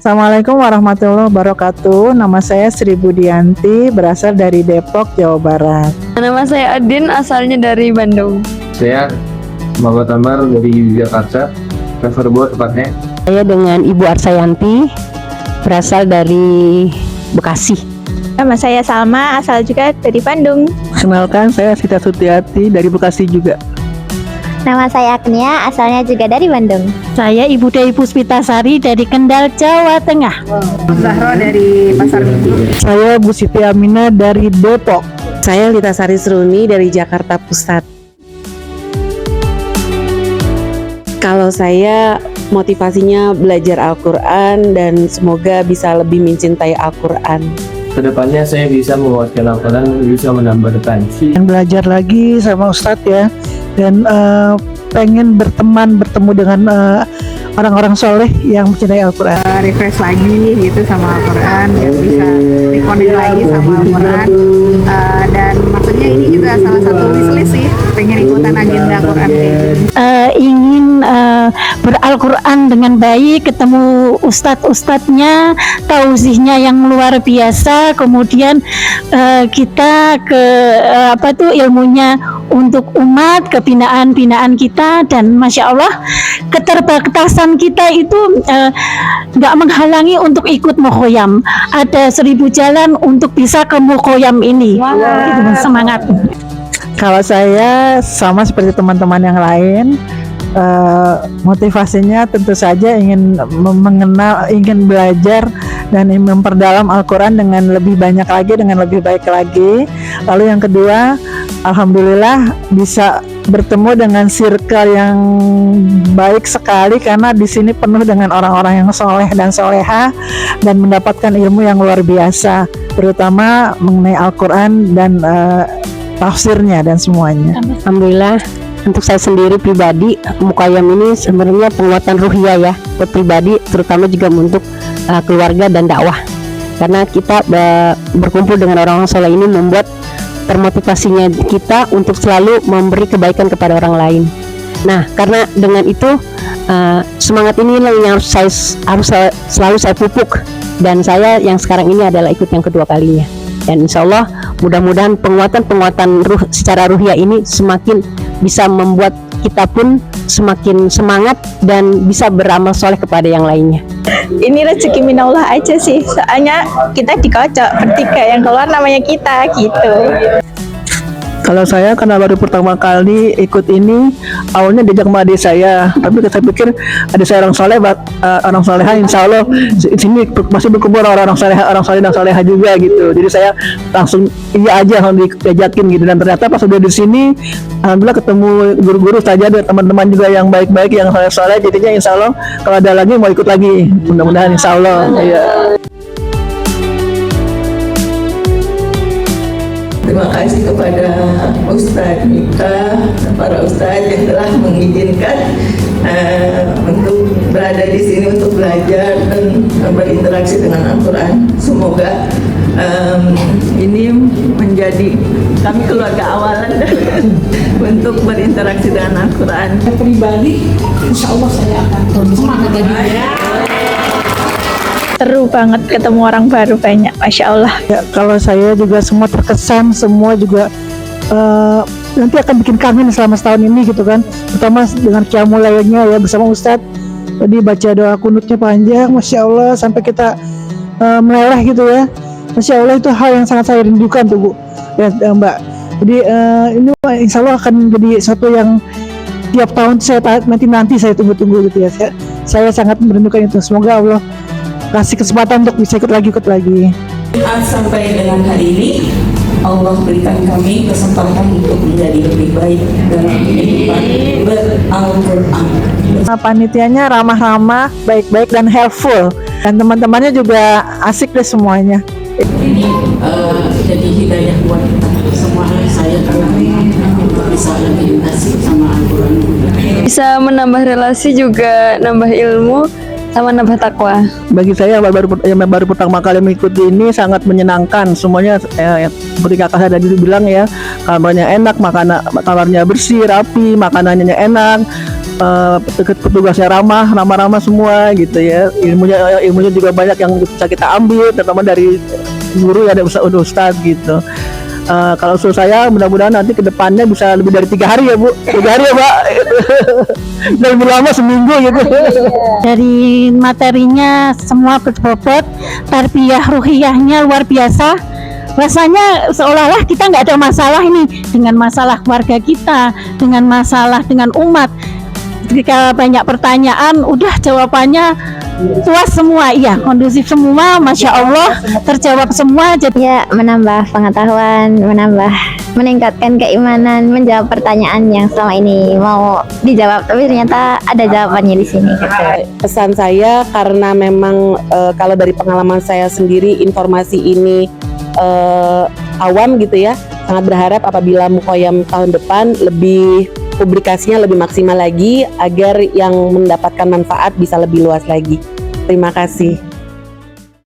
Assalamualaikum warahmatullahi wabarakatuh. Nama saya Sri Budianti, berasal dari Depok, Jawa Barat. Nama saya Adin, asalnya dari Bandung. Saya Muhammad Amar dari Jakarta, Reservoir tepatnya. Saya dengan Ibu Arsayanti, berasal dari Bekasi. Nama saya Salma, asal juga dari Bandung. Kenalkan, saya Sita Sutiati dari Bekasi juga. Nama saya Agnia, asalnya juga dari Bandung. Saya Ibu Dewi Puspitasari dari Kendal, Jawa Tengah. Zahro dari Pasar Minggu. Saya Bu Siti Aminah dari Depok. Saya Lita Sari Seruni dari Jakarta Pusat. Kalau saya motivasinya belajar Al-Quran dan semoga bisa lebih mencintai Al-Quran. Kedepannya saya bisa menguasai Al-Quran, bisa menambah retensi. Dan belajar lagi sama Ustadz ya. Dan pengen bertemu dengan orang-orang soleh yang mencintai Al-Quran. Refresh lagi gitu sama Al-Quran, yang bisa reconnect lagi sama Al-Quran. Dan maksudnya ini juga salah satu wishlist sih, pengen ikutan agenda Al-Quran. Ingin beral-Quran dengan baik, ketemu ustadz-ustadznya, tausiahnya yang luar biasa, kemudian kita ilmunya untuk umat, kebinaan-binaan kita, dan Masya Allah keterbatasan kita itu nggak menghalangi untuk ikut mukhoyam. Ada 1000 jalan untuk bisa ke mukhoyam ini. Gitu, semangat. Kalau saya sama seperti teman-teman yang lain, motivasinya tentu saja ingin mengenal, ingin belajar dan memperdalam Al-Quran dengan lebih banyak lagi, dengan lebih baik lagi. Lalu yang kedua, alhamdulillah bisa bertemu dengan circle yang baik sekali, karena di sini penuh dengan orang-orang yang soleh dan soleha dan mendapatkan ilmu yang luar biasa, terutama mengenai Al-Quran dan tafsirnya dan semuanya. Alhamdulillah, untuk saya sendiri pribadi, mukhoyam ini sebenarnya penguatan ruhiyah ya, buat pribadi, terutama juga untuk keluarga dan dakwah. Karena kita berkumpul dengan orang-orang soleh ini membuat termotivasinya kita untuk selalu memberi kebaikan kepada orang lain. Nah, karena dengan itu semangat ini yang harus selalu saya pupuk, dan saya yang sekarang ini adalah ikut yang kedua kalinya. Dan insya Allah mudah-mudahan penguatan ruh secara ruhiyah ini semakin bisa membuat kita pun semakin semangat dan bisa beramal soleh kepada yang lainnya. Ini rezeki minallah aja sih, soalnya kita dikocok bertiga, yang keluar namanya kita gitu. Kalau saya karena baru pertama kali ikut ini, awalnya diajak sama adik saya, tapi saya pikir adik saya orang soleh, orang soleha, insya Allah di sini masih berkumpul orang soleh dan soleha juga gitu. Jadi saya langsung iya aja diajakin gitu, dan ternyata pas udah di sini, alhamdulillah ketemu guru-guru saja dan teman-teman juga yang baik-baik, yang soleh. Jadinya insya Allah kalau ada lagi mau ikut lagi, mudah-mudahan insya Allah. Ya. Terima kasih kepada Ustadz Mita, para Ustadz yang telah mengizinkan untuk berada di sini untuk belajar dan berinteraksi dengan Al-Quran. Semoga ini menjadi kami keluarga awalan untuk berinteraksi dengan Al-Quran. Pribadi, insya Allah saya akan semangat lagi. Seru banget ketemu orang baru banyak, Masya Allah. Ya, kalau saya juga semua terkesan, semua juga nanti akan bikin kangen selama setahun ini gitu kan, terutama dengan qiyamulailnya ya bersama Ustadz. Tadi baca doa kunutnya panjang, Masya Allah, sampai kita meleleh gitu ya. Masya Allah, itu hal yang sangat saya rindukan tuh Bu ya, Mbak. Jadi ini insya Allah akan menjadi sesuatu yang tiap tahun nanti saya tunggu-tunggu gitu ya. Saya sangat merindukan itu. Semoga Allah kasih kesempatan untuk bisa ikut lagi. Sampai dengan hari ini Allah berikan kami kesempatan untuk menjadi lebih baik dalam kehidupan ber-Al-Quran. Panitianya ramah-ramah, baik-baik dan helpful, dan teman-temannya juga asik deh semuanya. Ini jadi hidayah buat kita semua. Saya untuk bisa lebih asik sama Al-Quran. Bisa menambah relasi, juga nambah ilmu, sama nambah takwa. Bagi saya yang baru pertama kali mengikuti ini sangat menyenangkan. Semuanya seperti kakak saya tadi bilang ya, kamarnya enak, kamarnya bersih, rapi, makanannya enak, petugasnya ramah semua gitu ya. Ilmunya juga banyak yang bisa kita ambil, terutama dari guru ya, dari ustadz gitu. Kalau usul saya mudah-mudahan nanti ke depannya bisa lebih dari 3 hari ya Bu. 3 hari ya Pak. Dan lebih lama seminggu gitu. Dari materinya semua berbobot, tarbiyah ruhiyahnya luar biasa. Rasanya seolah-olah kita nggak ada masalah ini dengan masalah keluarga kita, dengan masalah dengan umat. Ketika banyak pertanyaan, udah jawabannya puas semua, iya, kondusif semua, masya Allah, terjawab semua. Jadi ya, menambah pengetahuan, meningkatkan keimanan, menjawab pertanyaan yang selama ini mau dijawab, tapi ternyata ada jawabannya di sini. Pesan saya, karena memang kalau dari pengalaman saya sendiri informasi ini awam gitu ya, sangat berharap apabila Mukoyam tahun depan publikasinya lebih maksimal lagi agar yang mendapatkan manfaat bisa lebih luas lagi. Terima kasih.